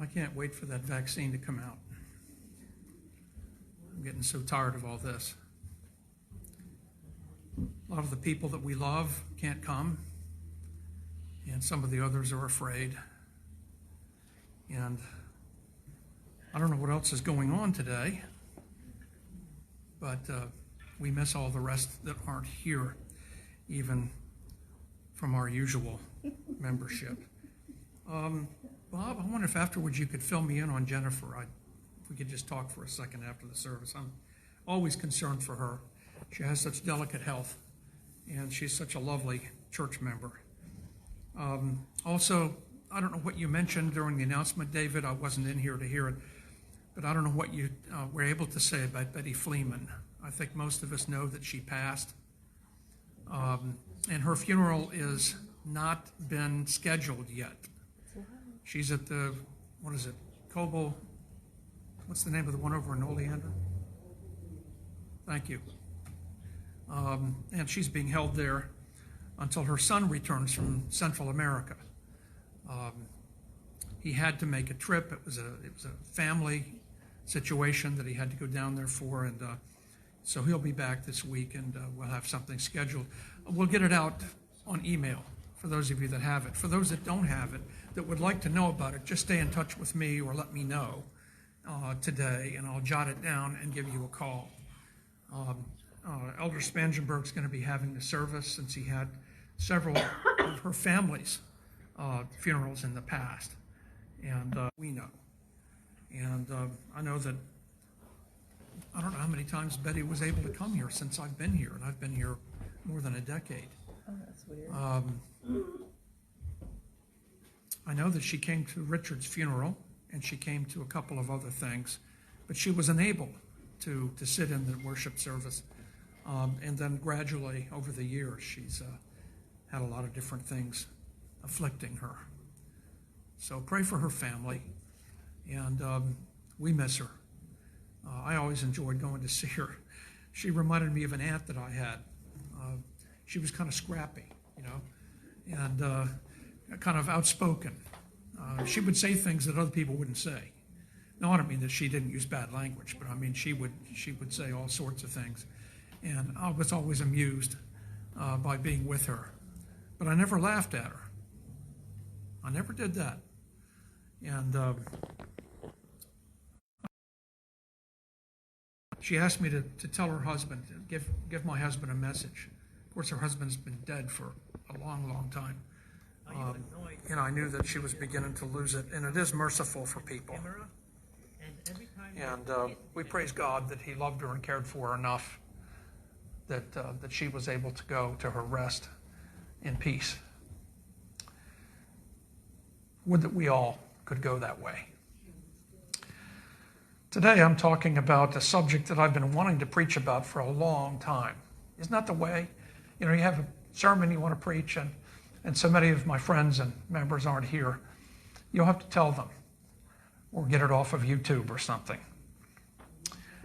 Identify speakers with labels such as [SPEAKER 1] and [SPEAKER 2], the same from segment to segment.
[SPEAKER 1] I can't wait for that vaccine to come out. I'm getting so tired of all this. A lot of the people that we love can't come, and some of the others are afraid. And I don't know what else is going on today, but we miss all the rest that aren't here, even from our usual membership. Bob, I wonder if afterwards you could fill me in on Jennifer. If we could just talk for a second after the service. I'm always concerned for her. She has such delicate health, and she's such a lovely church member. Also, I don't know what you mentioned during the announcement, David. I wasn't in here to hear it, but I don't know what you were able to say about Betty Fleeman. I think most of us know that she passed, and her funeral is not been scheduled yet. She's at the, what is it, Cobo, what's the name of the one over in Oleander? Thank you. And she's being held there until her son returns from Central America. He had to make a trip. It was a family situation that he had to go down there for, and so he'll be back this week, and we'll have something scheduled. We'll get it out on email for those of you that have it. For those that don't have it, that would like to know about it, just stay in touch with me or let me know today, and I'll jot it down and give you a call. Elder Spangenberg's going to be having the service since he had several of her family's funerals in the past, and we know. And I know that, I don't know how many times Betty was able to come here since I've been here, and I've been here more than a decade.
[SPEAKER 2] Oh, that's weird.
[SPEAKER 1] I know that she came to Richard's funeral, and she came to a couple of other things, but she was unable to sit in the worship service. And then gradually, over the years, she's had a lot of different things afflicting her. So pray for her family, and we miss her. I always enjoyed going to see her. She reminded me of an aunt that I had. She was kind of scrappy, and kind of outspoken. She would say things that other people wouldn't say. No, I don't mean that she didn't use bad language, but I mean she would say all sorts of things. And I was always amused by being with her. But I never laughed at her. I never did that. And she asked me to tell her husband, to give my husband a message. Of course, her husband's been dead for a long, long time. And I knew that she was beginning to lose it. And it is merciful for people. And we praise God that he loved her and cared for her enough that she was able to go to her rest in peace. Would that we all could go that way. Today I'm talking about a subject that I've been wanting to preach about for a long time. Isn't that the way? You have a sermon you want to preach, and so many of my friends and members aren't here. You'll have to tell them, or get it off of YouTube or something.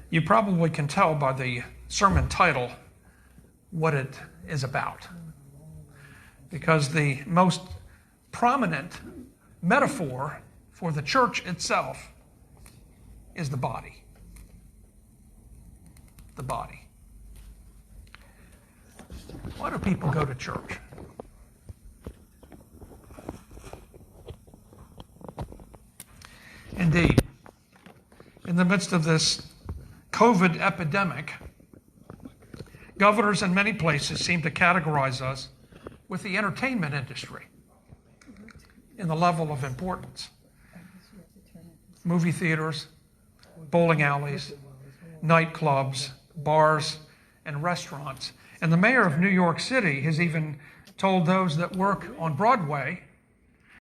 [SPEAKER 1] You probably can tell by the sermon title what it is about, because the most prominent metaphor for the church itself is the body. The body. Why do people go to church? Indeed, in the midst of this COVID epidemic, governors in many places seem to categorize us with the entertainment industry in the level of importance. Movie theaters, bowling alleys, nightclubs, bars, and restaurants. And the mayor of New York City has even told those that work on Broadway